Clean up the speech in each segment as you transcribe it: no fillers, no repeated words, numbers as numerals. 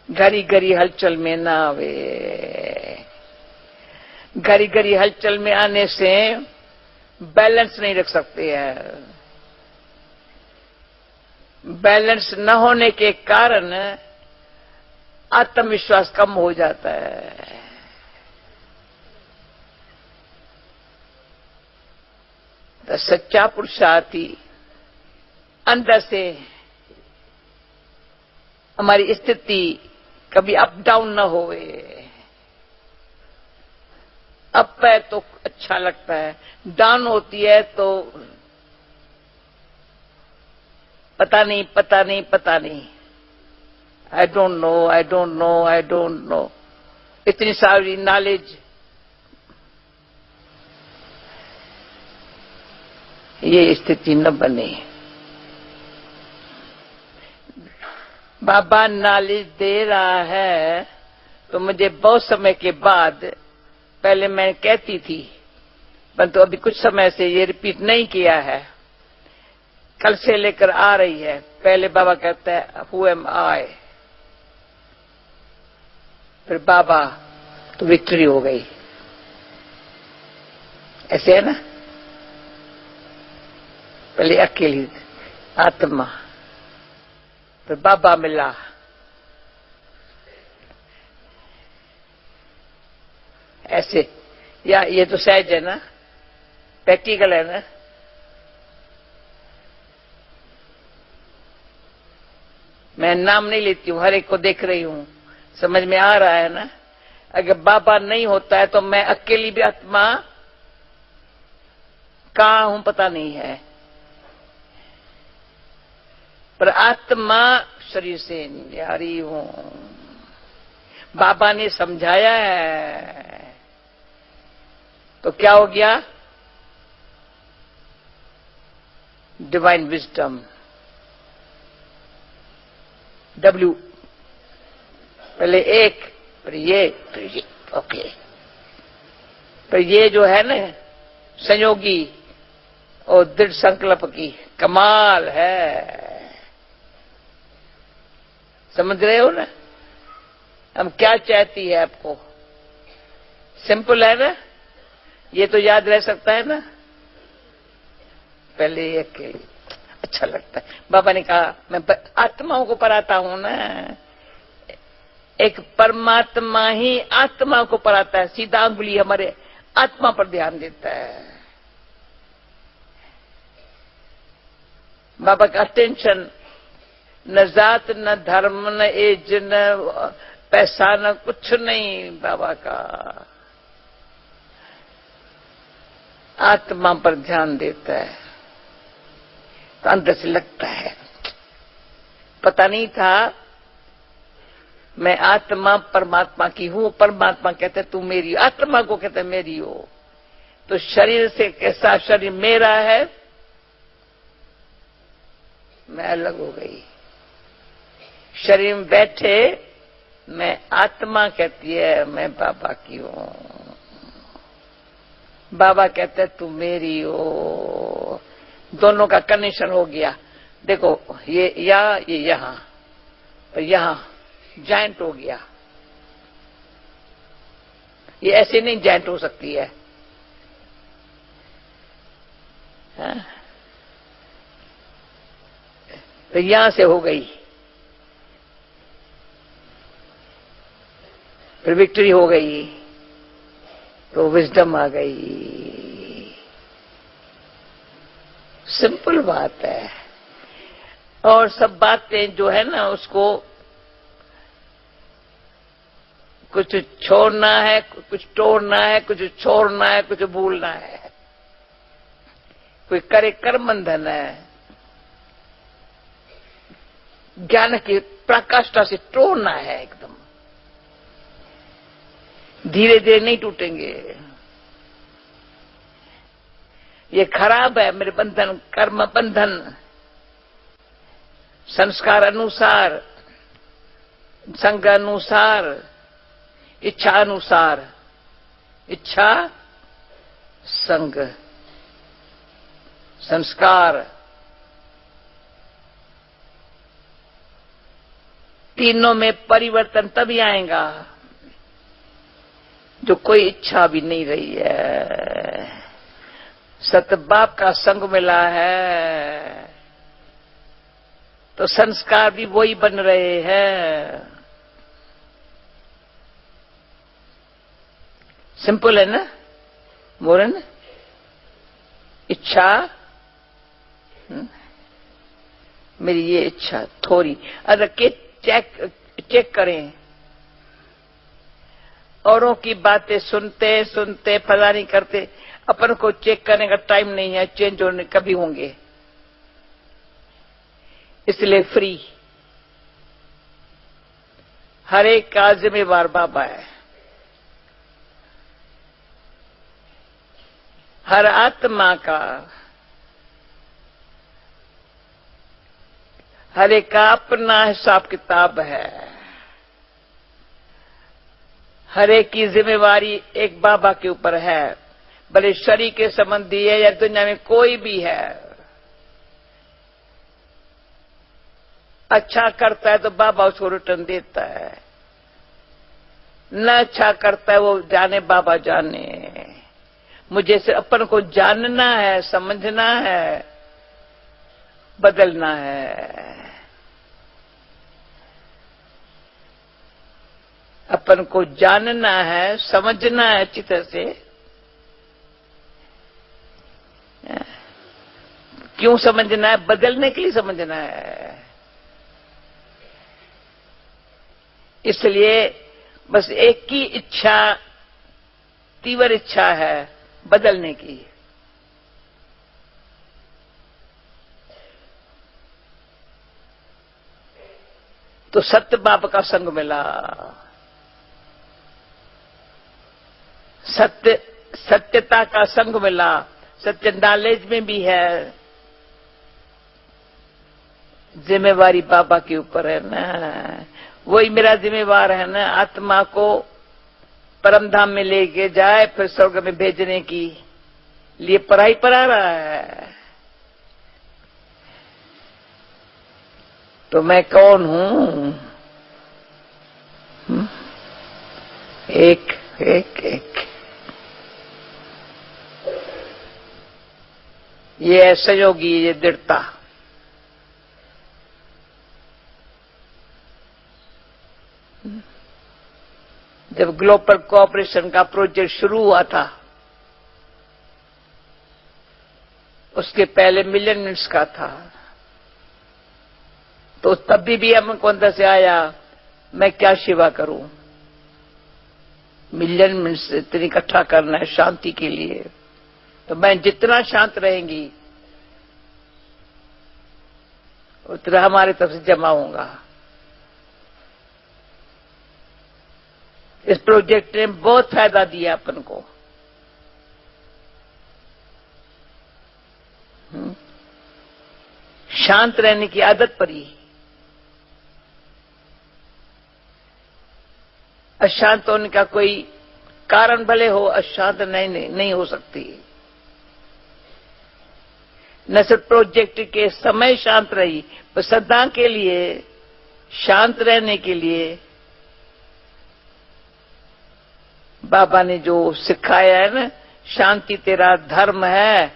घड़ी घड़ी हलचल में ना आवे। घड़ी घड़ी हलचल में आने से बैलेंस नहीं रख सकते हैं। बैलेंस न होने के कारण आत्मविश्वास कम हो जाता है। तो सच्चा पुरुषार्थ ही अंदर से हमारी स्थिति कभी अप डाउन न होवे। अप है तो अच्छा लगता है, डाउन होती है तो पता नहीं पता नहीं पता नहीं, I don't know I don't know I don't know. इतनी सारी नॉलेज, ये स्थिति न बने। बाबा नॉलेज दे रहा है तो मुझे बहुत समय के बाद, पहले मैं कहती थी परंतु अभी कुछ समय से ये रिपीट नहीं किया है, कल से लेकर आ रही है। पहले बाबा कहते हैं हु एम आई, फिर बाबा तो विक्ट्री हो गई। ऐसे है ना, पहले अकेली आत्मा, फिर बाबा मिला। ऐसे या ये तो सहज है ना, प्रैक्टिकल है ना। मैं नाम नहीं लेती हूं, हर एक को देख रही हूं, समझ में आ रहा है ना। अगर बाबा नहीं होता है तो मैं अकेली भी आत्मा कहां हूं पता नहीं है, पर आत्मा शरीर से न्यारी हूं। बाबा ने समझाया है तो क्या हो गया, डिवाइन विजडम, डब्ल्यू। पहले एक, फिर ये, ओके। तो ये जो है ना संयोगी और दृढ़ संकल्प की कमाल है। समझ रहे हो ना, हम क्या चाहती है आपको, सिंपल है ना, ये तो याद रह सकता है ना। पहले ये अकेले अच्छा लगता है। बाबा ने कहा मैं आत्माओं को पढ़ाता हूं ना, एक परमात्मा ही आत्मा को पढ़ाता है, सीधा अंगुली हमारे आत्मा पर ध्यान देता है। बाबा का टेंशन न जात न धर्म न एज न पैसा न कुछ नहीं, बाबा का आत्मा पर ध्यान देता है। तो अंदर से लगता है, पता नहीं था मैं आत्मा परमात्मा की हूं। परमात्मा कहते तू मेरी, आत्मा को कहते मेरी हो। तो शरीर से कैसा शरीर मेरा है, मैं अलग हो गई। शरीर में बैठे मैं आत्मा कहती है मैं बाबा की हूं। बाबा कहते तू मेरी हो। दोनों का कनेक्शन हो गया। देखो ये यहां, तो यहां जॉइंट हो गया। ये ऐसे नहीं जॉइंट हो सकती है, हाँ? तो यहां से हो गई, फिर विक्ट्री हो गई, तो विजडम आ गई। सिंपल बात है। और सब बातें जो है ना, उसको कुछ छोड़ना है, कुछ तोड़ना है, कुछ छोड़ना है, कुछ भूलना है। कोई करे कर्म बंधन है, ज्ञान की प्रकाष्ठा से तोड़ना है एकदम। धीरे धीरे नहीं टूटेंगे। ये खराब है मेरे बंधन, कर्म बंधन। संस्कार अनुसार, संग अनुसार, इच्छा अनुसार, इच्छा संग, संस्कार तीनों में परिवर्तन तभी आएगा जो कोई इच्छा भी नहीं रही है। सतबाप का संग मिला है तो संस्कार भी वही बन रहे हैं। सिंपल है ना, बोले ना, इच्छा मेरी ये इच्छा थोड़ी, अगर के चेक करें, औरों की बातें सुनते सुनते फला नहीं करते, अपन को चेक करने का टाइम नहीं है, चेंज होने कभी होंगे, इसलिए फ्री। हर एक का जिम्मेवार बाबा है, हर आत्मा का, हर एक का अपना हिसाब किताब है। हर एक की जिम्मेवारी एक बाबा के ऊपर है, भले शरीर के संबंधी है या दुनिया में कोई भी है। अच्छा करता है तो बाबा उसको रिटर्न देता है, न अच्छा करता है वो जाने बाबा जाने। मुझे से अपन को जानना है, समझना है, बदलना है। अपन को जानना है, समझना है अच्छी तरह से। क्यों समझना है? बदलने के लिए समझना है। इसलिए बस एक ही इच्छा, तीव्र इच्छा है बदलने की। तो सत्य बाप का संग मिला, सत्यता का संग मिला। सत्य नॉलेज में भी है, जिम्मेवारी बाबा के ऊपर है ना। वही मेरा जिम्मेवार है ना, आत्मा को परम धाम में लेके जाए, फिर स्वर्ग में भेजने की लिए पढ़ाई पढ़ा रहा है। तो मैं कौन हूं? एक एक एक ये है सहयोगी, ये दृढ़ता। जब ग्लोबल कोऑपरेशन का प्रोजेक्ट शुरू हुआ था, उसके पहले मिलियन मिनट्स का था, तो तभी भी हमको अंदर से आया, मैं क्या सेवा करूं? मिलियन मिनट्स इतनी इकट्ठा करना है शांति के लिए, तो मैं जितना शांत रहेंगी उतना हमारे तरफ से जमा होगा। इस प्रोजेक्ट ने बहुत फायदा दिया अपन को। शांत रहने की आदत पड़ी। अशांत होने का कोई कारण भले हो, अशांत नहीं हो सकती। न सिर्फ प्रोजेक्ट के समय शांत रही, पर सदा के लिए शांत रहने के लिए बाबा ने जो सिखाया है ना, शांति तेरा धर्म है,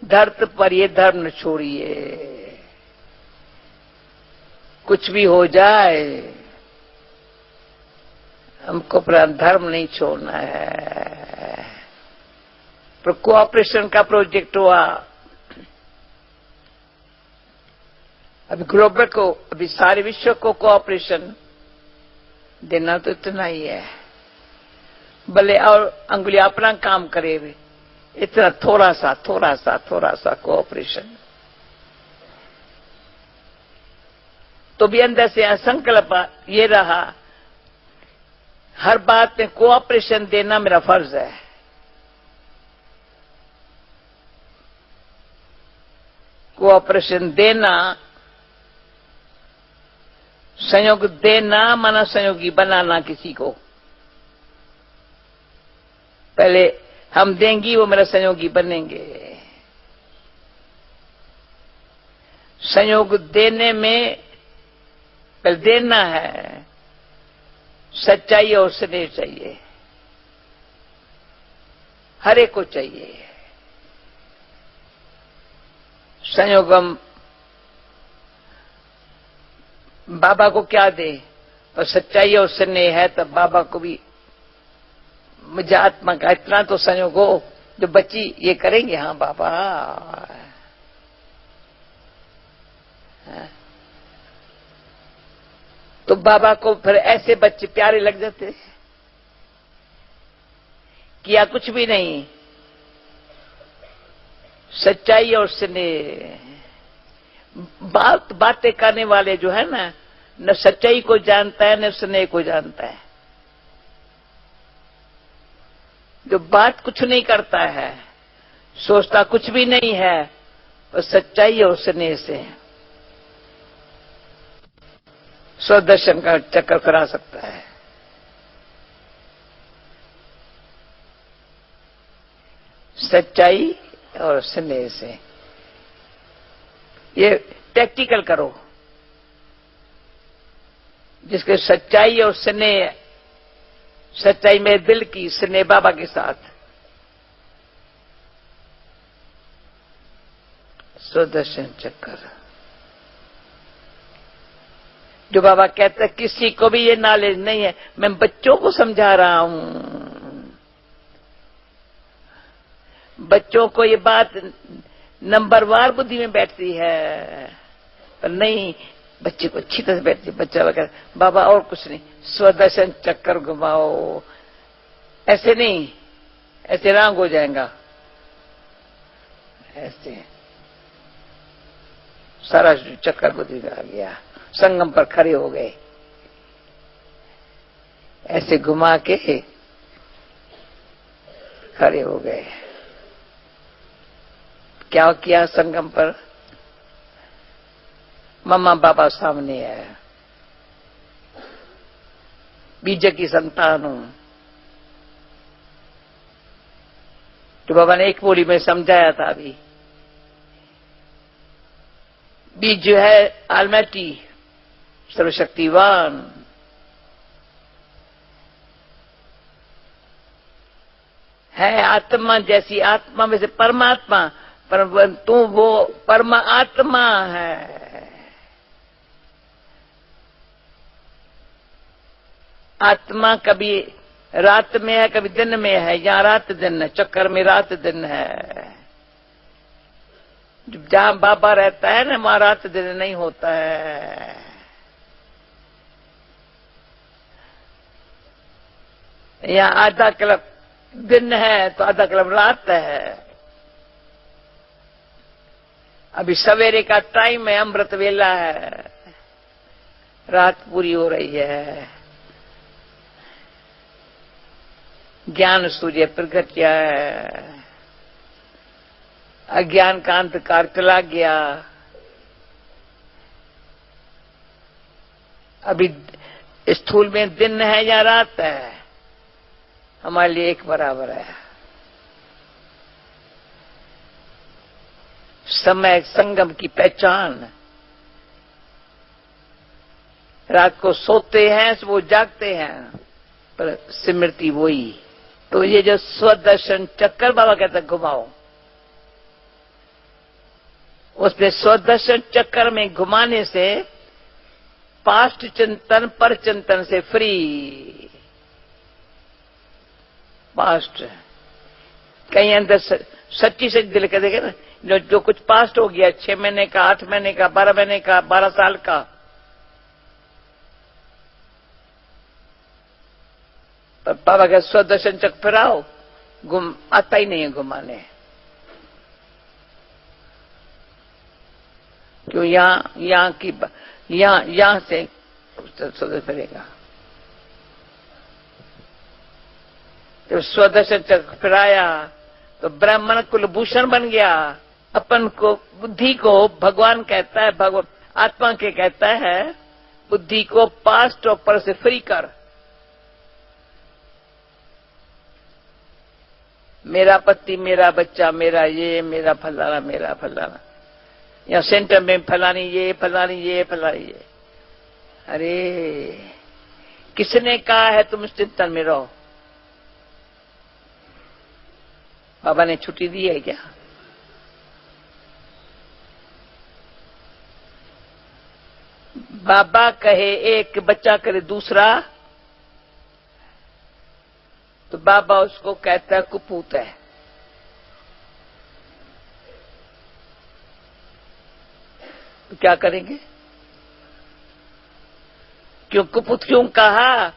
धरत पर ये धर्म न छोड़िए। कुछ भी हो जाए, हमको अपना धर्म नहीं छोड़ना है। पर कोऑपरेशन का प्रोजेक्ट हुआ, अभी ग्लोबल को, अभी सारे विश्व को कोऑपरेशन देना तो इतना ही है। भले और अंगुली अपना काम करे, इतना थोड़ा सा कोऑपरेशन, तो भी अंदर से संकल्प ये रहा, हर बात में कोऑपरेशन देना मेरा फर्ज है। कोऑपरेशन देना, सहयोग देना माना सहयोगी बनाना किसी को। पहले हम देंगी, वो मेरा सहयोगी बनेंगे। सहयोग देने में पहले देना है, सच्चाई और स्नेह चाहिए, हर एक को चाहिए। संयोगम बाबा को क्या दे, पर सच्चाई और स्नेह है तब बाबा को भी मुझे आत्मा का इतना तो संयोग हो जो बच्ची ये करेंगे, हाँ बाबा। तो बाबा को फिर ऐसे बच्चे प्यारे लग जाते, किया कुछ भी नहीं, सच्चाई और स्नेह। बातें करने वाले जो है ना, न सच्चाई को जानता है न स्नेह को जानता है। जो बात कुछ नहीं करता है, सोचता कुछ भी नहीं है, तो सच्चाई और स्नेह से स्वदर्शन का चक्कर करा सकता है। सच्चाई और स्नेह से ये प्रैक्टिकल करो। जिसके सच्चाई और स्नेह, सच्चाई में दिल की, स्नेह बाबा के साथ, स्वदर्शन चक्कर। जो बाबा कहते हैं किसी को भी ये नॉलेज नहीं है, मैं बच्चों को समझा रहा हूं, बच्चों को ये बात नंबरवार बुद्धि में बैठती है, पर नहीं, बच्चे को अच्छी तरह बैठती है। बच्चा वगैरह बाबा और कुछ नहीं, स्वदर्शन चक्कर घुमाओ, ऐसे नहीं, ऐसे रांग हो जाएगा, ऐसे सारा चक्कर बुद्धि में आ गया, संगम पर खड़े हो गए, ऐसे घुमा के खड़े हो गए। क्या किया संगम पर? मम्मा बाबा सामने है, बीज की संतान हूं। तो बाबा ने एक बोली में समझाया था अभी, बीज जो है ऑलमाइटी, सर्वशक्तिवान, है आत्मा जैसी, आत्मा में से परमात्मा, परंतु वो परमात्मा है। आत्मा कभी रात में है, कभी दिन में है, यहाँ रात दिन है, चक्कर में रात दिन है। जहां बाबा रहता है ना, वहां रात दिन नहीं होता है। यहाँ आधा क्लब दिन है तो आधा क्लब रात है। अभी सवेरे का टाइम है, अमृत वेला है, रात पूरी हो रही है, ज्ञान सूर्य प्रगट किया है, अज्ञान का अंधकार चला गया। अभी स्थूल में दिन है या रात है, हमारे लिए एक बराबर है। समय संगम की पहचान। रात को सोते हैं, वो जागते हैं, पर स्मृति वही। तो ये जो स्वदर्शन चक्कर बाबा कहते हैं घुमाओ, उसमें स्वदर्शन चक्कर में घुमाने से पास्ट चिंतन पर चिंतन से फ्री। पास्ट कहीं अंदर सच्ची से दिल कर देगा ना, जो कुछ पास्ट हो गया, 6 महीने का, 8 महीने का, 12 महीने का, 12 साल का, पर बाबा का स्वदर्शन चक्कर फिराओ, घुम आता ही नहीं है घुमाने। क्यों? यहां से फिरेगा। जब स्वदर्शन चक्र फिराया तो ब्राह्मण कुलभूषण बन गया। अपन को, बुद्धि को भगवान कहता है, भगवान आत्मा के कहता है, बुद्धि को पास्ट और पर से फ्री कर। मेरा पति, मेरा बच्चा, मेरा ये, मेरा फलाना, मेरा फलाना, या सेंटर में फलानी ये, फलानी ये, फलानी ये, अरे किसने कहा है तुम इस चिंतन में रहो? बाबा ने छुट्टी दी है क्या? बाबा कहे एक, बच्चा करे दूसरा, तो बाबा उसको कहता है कुपूत है। तो क्या करेंगे? क्यों कुपूत क्यों कहा?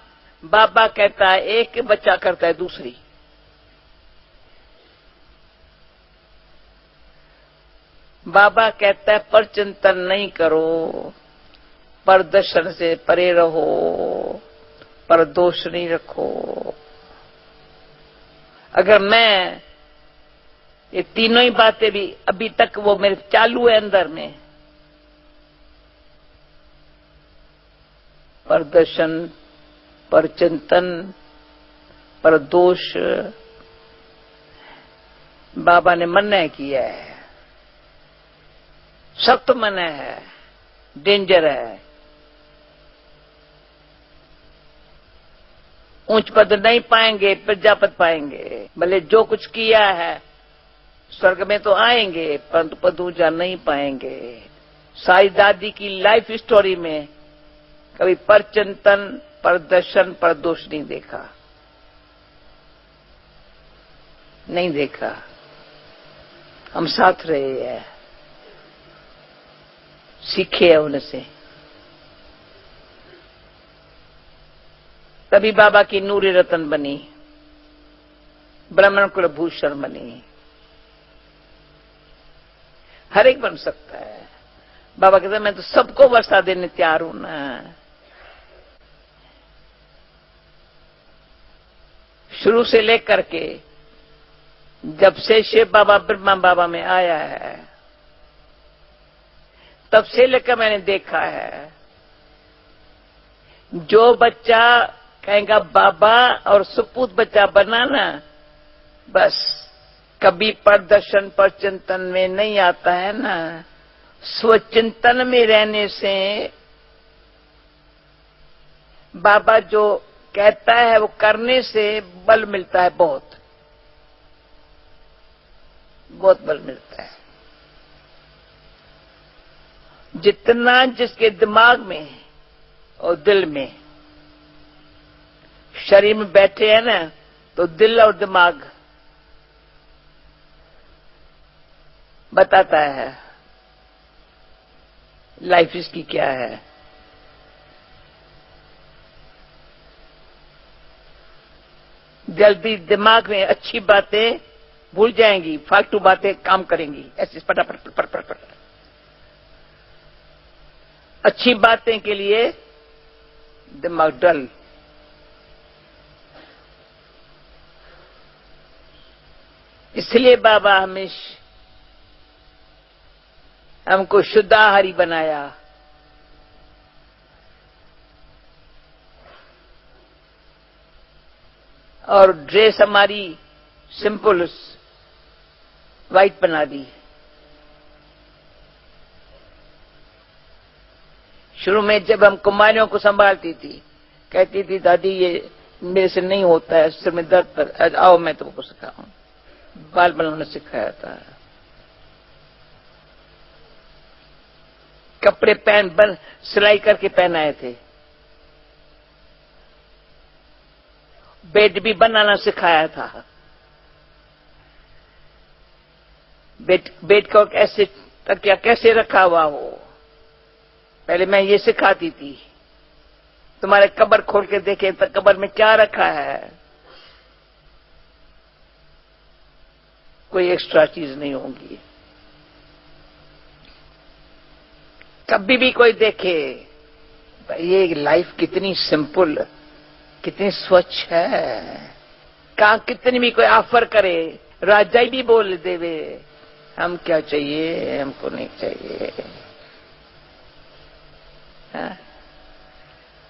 बाबा कहता है एक, बच्चा करता है दूसरी। बाबा कहता है पर चिंतन नहीं करो, पर दर्शन से परे रहो, पर दोष नहीं रखो। अगर मैं ये तीनों ही बातें भी अभी तक वो मेरे चालू है अंदर में, पर दर्शन, पर चिंतन, पर दोष, बाबा ने मना किया है, सख्त मना है, डेंजर है। ऊंच पद नहीं पाएंगे, प्रजापत पाएंगे। भले जो कुछ किया है स्वर्ग में तो आएंगे, परंतु पद ऊंचा नहीं पाएंगे। साई दादी की लाइफ स्टोरी में कभी पर चिंतन, पर दर्शन, पर दोष नहीं देखा, नहीं देखा। हम साथ रहे हैं, सीखे हैं उनसे। तभी बाबा की नूरी रतन बनी, ब्राह्मण कुलभूषण बनी। हर एक बन सकता है। बाबा कहते मैं तो सबको वर्षा देने तैयार हूं ना। शुरू से लेकर के जब से शिव बाबा ब्रह्मा बाबा में आया है, तब से लेकर मैंने देखा है, जो बच्चा कहेगा बाबा और सुपूत बच्चा बनाना, बस कभी पर दर्शन, पर चिंतन में नहीं आता है ना। स्वचिंतन में रहने से बाबा जो कहता है वो करने से बल मिलता है, बहुत बहुत बल मिलता है। जितना जिसके दिमाग में और दिल में, शरीर में बैठे हैं ना, तो दिल और दिमाग बताता है लाइफ इसकी क्या है। जल्दी दिमाग में अच्छी बातें भूल जाएंगी, फालतू बातें काम करेंगी, ऐसे पटापट पट पट पट। अच्छी बातें के लिए दिमाग डल। इसलिए बाबा हमेशा हमको शुद्धाहारी बनाया। और ड्रेस हमारी सिंपल वाइट बना दी। शुरू में जब हम कुमारियों को संभालती थी, कहती थी दादी ये मेरे से नहीं होता है, सिर में दर्द पर, आओ मैं तुमको सिखाऊं। बाल बनाना सिखाया था, कपड़े पहन बन सिलाई करके पहनाए थे, बेड भी बनाना सिखाया था। बेड को कैसे तकिया कैसे रखा हुआ हो, पहले मैं ये सिखाती थी। तुम्हारे कब्र खोल के देखे तो कब्र में क्या रखा है, कोई एक्स्ट्रा चीज नहीं होगी। कभी भी कोई देखे ये लाइफ कितनी सिंपल, कितनी स्वच्छ है। कहा कितनी भी कोई ऑफर करे, राजा भी बोल देवे हम क्या चाहिए, हमको नहीं चाहिए। हाँ?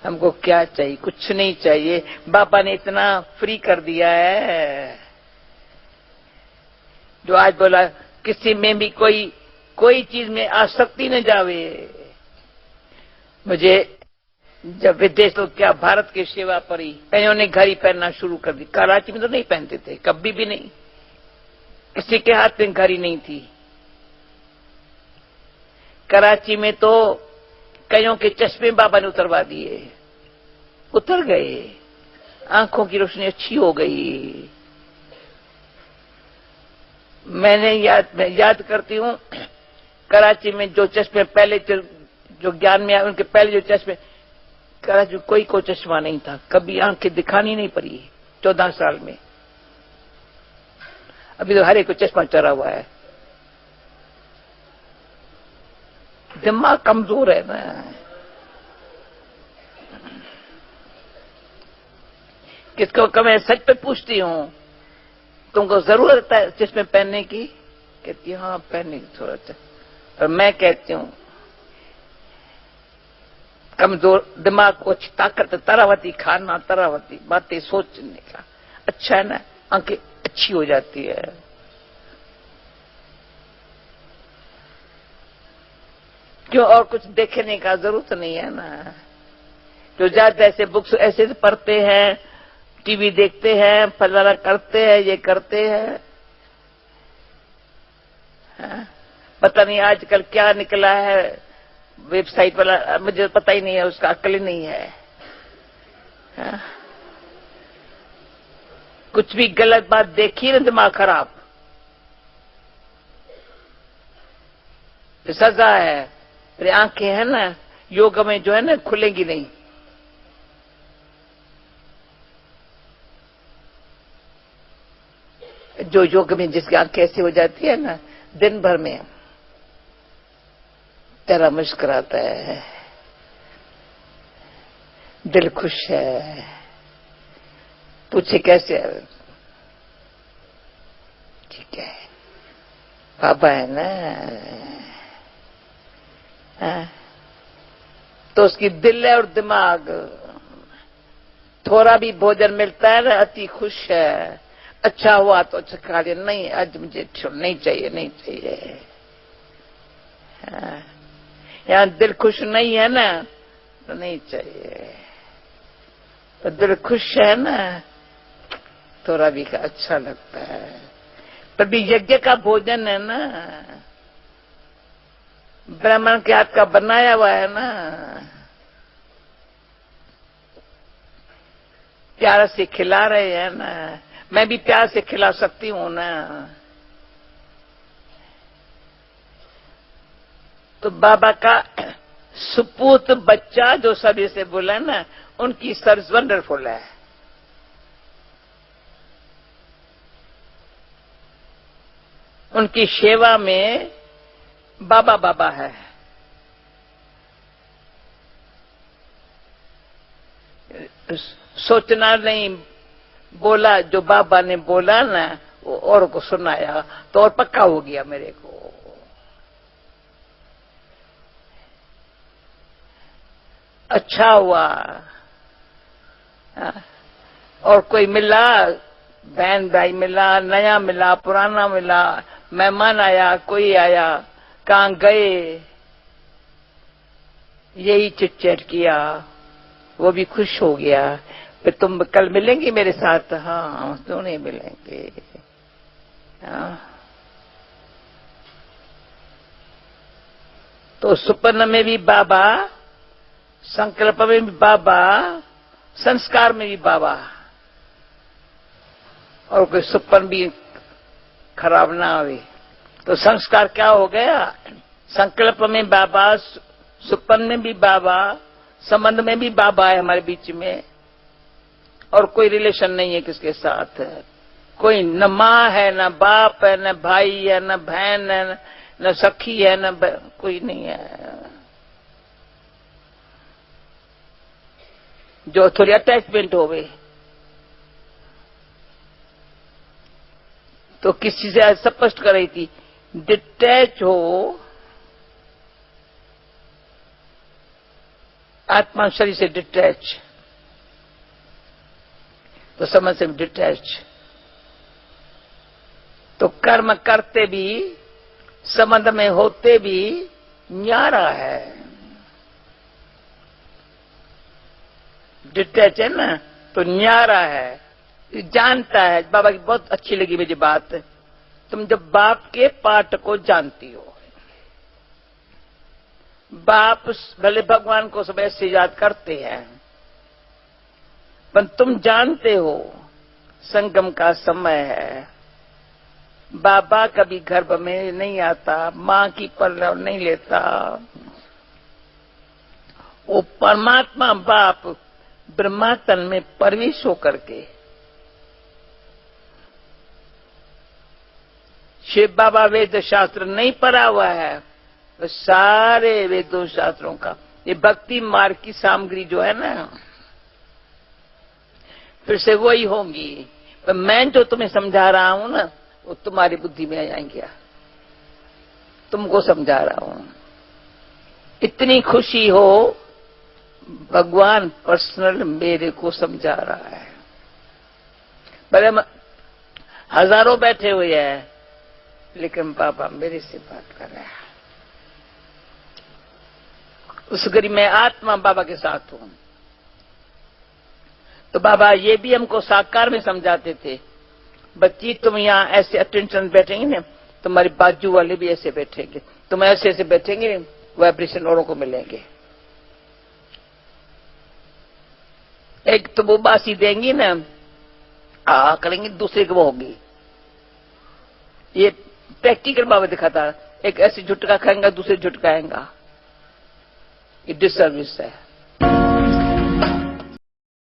हमको क्या चाहिए, कुछ नहीं चाहिए। बाबा ने इतना फ्री कर दिया है। जो आज बोला किसी में भी कोई चीज में आसक्ति न जावे। मुझे जब विदेश तो क्या भारत की सेवा पर ही कईयों ने घड़ी पहनना शुरू कर दी। कराची में तो नहीं पहनते थे, कभी भी नहीं, किसी के हाथ में घड़ी नहीं थी। कराची में तो कईयों के चश्मे बाबा ने उतरवा दिए, उतर गए, आंखों की रोशनी अच्छी हो गई। मैं याद करती हूं, कराची में जो चश्मे पहले जो ज्ञान में आए उनके पहले जो चश्मे, कराची में कोई चश्मा नहीं था, कभी आंखें दिखानी नहीं पड़ी 14 साल में। अभी तो हर एक को चश्मा चढ़ा हुआ है। दिमाग कमजोर है ना। किसको मैं सच पे पूछती हूं, तुमको जरूरत है चश्मे पहनने की? कहती हाँ पहनने की जरूरत है। और मैं कहती हूं कमजोर दिमाग को अच्छी ताकत, तरावती खाना, तरावती बातें सोचने का अच्छा है ना, आंखें अच्छी हो जाती है। क्यों और कुछ देखने का जरूरत नहीं है ना। जो ज्यादा ऐसे बुक्स ऐसे पढ़ते हैं, टीवी देखते हैं, फलाना करते हैं, ये करते हैं, पता नहीं आजकल क्या निकला है वेबसाइट वाला, मुझे पता ही नहीं है, उसका अक्ल ही नहीं है। कुछ भी गलत बात देखी ना दिमाग खराब, तो सजा है। फिर आंखें है ना योग में जो है ना खुलेंगी नहीं। जो योग में जिसकी आंखें ऐसी हो जाती है ना, दिन भर में तेरा मुस्कुराता है, दिल खुश है। पूछे कैसे है? ठीक है बाबा है ना। तो उसकी दिल है और दिमाग, थोड़ा भी भोजन मिलता है ना अति खुश है। अच्छा हुआ तो अच्छा खा लिया, नहीं आज मुझे नहीं चाहिए, नहीं चाहिए। यहाँ दिल खुश नहीं है ना तो नहीं चाहिए। तो दिल खुश है ना थोड़ा भी अच्छा लगता है। तभी यज्ञ का भोजन है ना, ब्राह्मण के हाथ का बनाया हुआ है ना, प्यार से खिला रहे हैं ना। मैं भी प्यार से खिला सकती हूं ना। तो बाबा का सुपूत बच्चा जो सभी से बोला ना, उनकी सर्विस वंडरफुल है। उनकी सेवा में बाबा बाबा है। सोचना नहीं, बोला जो बाबा ने बोला ना वो और को सुनाया तो और पक्का हो गया मेरे को। अच्छा हुआ। और कोई मिला, बहन भाई मिला, नया मिला, पुराना मिला, मेहमान आया, कोई आया, कहां गए, यही चिट चैट किया, वो भी खुश हो गया। फिर तुम कल मिलेंगी मेरे साथ? हाँ क्यों नहीं मिलेंगे। तो सुपन्न में भी बाबा, संकल्प में भी बाबा, संस्कार में भी बाबा। और कोई सुपन भी खराब ना आवे तो संस्कार क्या हो गया? संकल्प में बाबा, सुपन में भी बाबा, संबंध में भी बाबा है हमारे बीच में। और कोई रिलेशन नहीं है किसके साथ। कोई न माँ है, न बाप है, न भाई है, न बहन है, न सखी है, न कोई नहीं है। जो थोड़ी अटैचमेंट हो गई तो किसी से आज स्पष्ट कर रही थी, डिटैच हो, आत्मा शरीर से डिटैच, तो समझ से डिटैच। तो कर्म करते भी, संबंध में होते भी न्यारा है। डिटैच है ना, तो न्यारा है, जानता है। बाबा की बहुत अच्छी लगी मुझे बात। तुम जब बाप के पाठ को जानती हो, बाप भले भगवान को सब ऐसे याद करते हैं, पर तुम जानते हो संगम का समय है। बाबा कभी गर्भ में नहीं आता, मां की पल्लव नहीं लेता। वो परमात्मा बाप ब्रह्मातन में प्रवेश होकर के शिव बाबा वेद शास्त्र नहीं पढ़ा हुआ है, तो सारे वेदों शास्त्रों का ये भक्ति मार्ग की सामग्री जो है ना, फिर से वही होंगी। पर मैं जो तुम्हें समझा रहा हूं ना, वो तुम्हारी बुद्धि में आ जाएंगे। तुमको समझा रहा हूं, इतनी खुशी हो, भगवान पर्सनल मेरे को समझा रहा है। भले हजारों बैठे हुए हैं, लेकिन बाबा मेरे से बात कर रहा है। उस घड़ी मैं आत्मा बाबा के साथ हूं। तो बाबा ये भी हमको साकार में समझाते थे, बच्ची तुम यहाँ ऐसे अटेंशन बैठेंगे ना, तुम्हारे बाजू वाले भी ऐसे बैठेंगे, तुम ऐसे ऐसे बैठेंगे, वाइब्रेशन औरों को मिलेंगे। एक तो वो बासी देंगी ना, आ करेंगे, दूसरे को वो होगी। ये प्रैक्टिकल बाबा दिखाता, एक ऐसे झुटका खाएंगा, दूसरे झुटकाएंगा। ये डिसर्विस है।